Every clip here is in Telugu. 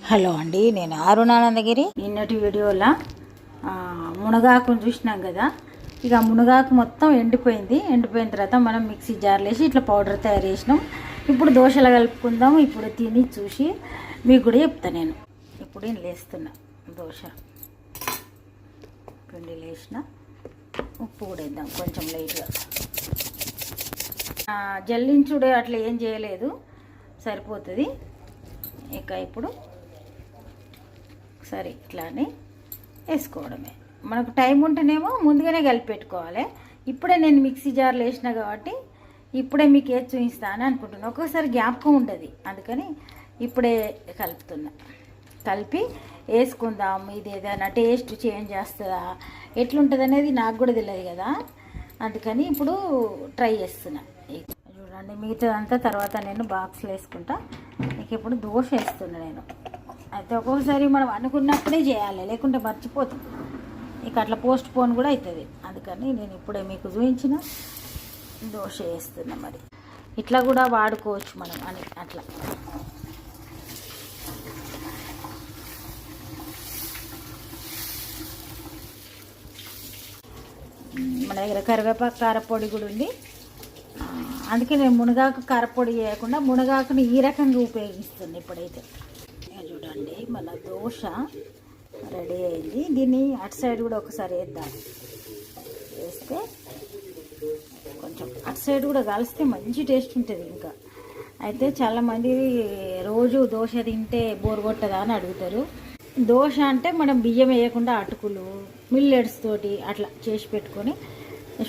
హలో అండి, నేను అరుణానందగిరి. నిన్నటి వీడియోలో మునగాకును చూసినాం కదా. ఇక మునగాకు మొత్తం ఎండిపోయిన తర్వాత మనం మిక్సీ జార్లో వేసి ఇట్లా పౌడర్ తయారు చేసినాం. ఇప్పుడు దోశలు కలుపుకుందాం. ఇప్పుడు తిని చూసి మీకు కూడా చెప్తాను. నేను ఇప్పుడు నేను లేస్తున్నా. దోశ పిండి లేసిన, ఉప్పు కూడా వేద్దాం కొంచెం లైట్గా. జల్లించుడే అట్లా ఏం చేయలేదు, సరిపోతుంది. ఇక ఇప్పుడు సరే ఇట్లానే వేసుకోవడమే. మనకు టైం ఉంటేనేమో ముందుగానే కలిపి పెట్టుకోవాలి. ఇప్పుడే నేను మిక్సీ జార్లో వేసిన కాబట్టి ఇప్పుడే మీకు ఏది చూపిస్తాను అనుకుంటున్నాను. ఒక్కోసారి జ్ఞాపకం ఉంటుంది, అందుకని ఇప్పుడే కలుపుతున్నా. కలిపి వేసుకుందాం. ఇది ఏదైనా టేస్ట్ చేంజ్ చేస్తుందా, ఎట్లుంటుంది అనేది నాకు కూడా తెలియదు కదా, అందుకని ఇప్పుడు ట్రై చేస్తున్నా. చూడండి, మిగతాదంతా తర్వాత నేను బాక్స్లో వేసుకుంటా. ఇక ఇప్పుడు దోశ వేస్తున్నా నేను. అయితే ఒక్కొక్కసారి మనం అనుకున్నప్పుడే చేయాలి, లేకుంటే మర్చిపోతాం. ఇక అట్లా పోస్ట్ పోన్ కూడా అవుతుంది. అందుకని నేను ఇప్పుడే మీకు చూపించిన దోశ వేస్తున్నా. మరి ఇట్లా కూడా వాడుకోవచ్చు మనం అని అట్లా. మన దగ్గర కరివేపాకు కారపొడి కూడా ఉంది, అందుకే నేను మునగాకు కారపొడి చేయకుండా మునగాకుని ఈ రకంగా ఉపయోగిస్తుంది ఇప్పుడైతే. చూడండి, మన దోశ రెడీ అయింది. దీన్ని అటు సైడ్ కూడా ఒకసారి వేద్దాం. వేస్తే కొంచెం అటు సైడ్ కూడా కలిస్తే మంచి టేస్ట్ ఉంటుంది. ఇంకా అయితే చాలామంది రోజు దోశ తింటే బోర్ కొట్టదా అని అడుగుతారు. దోశ అంటే మనం బియ్యం వేయకుండా అటుకులు మిల్లెట్స్ తోటి అట్లా చేసి పెట్టుకొని,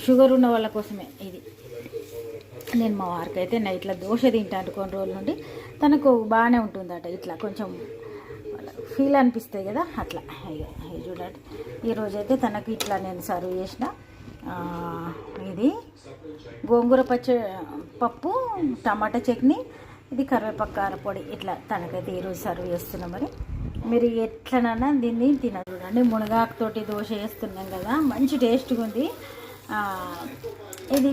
షుగర్ ఉన్న వాళ్ళ కోసమే ఇది. నేను మా వారికి అయితే ఇట్లా దోశ తింటాను కొన్ని రోజుల నుండి, తనకు బాగానే ఉంటుందట. ఇట్లా కొంచెం ఫీల్ అనిపిస్తాయి కదా అట్లా. చూడండి, ఈరోజైతే తనకి ఇట్లా నేను సర్వ్ చేసిన. ఇది గోంగూర పప్పు, టమాటా చట్నీ, ఇది కరివేపాకు కారపొడి. ఇట్లా తనకైతే ఈరోజు సర్వ్ చేస్తున్నాం. మరి మీరు ఎట్లనన్నా దీన్ని తినరు. చూడండి, మునగాకుతోటి దోశ వేస్తున్నాం కదా, మంచి టేస్ట్గా ఉంది. ఇది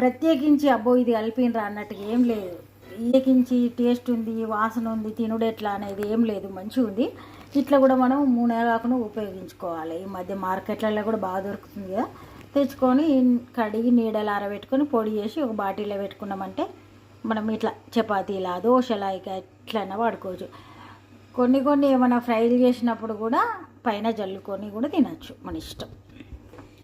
ప్రత్యేకించి అబ్బో ఇది కలిపినరా అన్నట్టుగా ఏం లేదు. ప్రత్యేకించి టేస్ట్ ఉంది, వాసన ఉంది, తినుడు ఎట్లా అనేది ఏం లేదు, మంచిగా ఉంది. ఇట్లా కూడా మనం మునగాకును ఉపయోగించుకోవాలి. ఈ మధ్య మార్కెట్లలో కూడా బాగా దొరుకుతుంది కదా, తెచ్చుకొని కడిగి నీడలు ఆరబెట్టుకొని పొడి చేసి ఒక బాటిల్లో పెట్టుకున్నామంటే మనం ఇట్లా చపాతీలా దోశలా ఇక ఎట్లైనా వాడుకోవచ్చు. కొన్ని ఏమైనా ఫ్రైలు చేసినప్పుడు కూడా పైన జల్లుకొని కూడా తినచ్చు, మన ఇష్టం.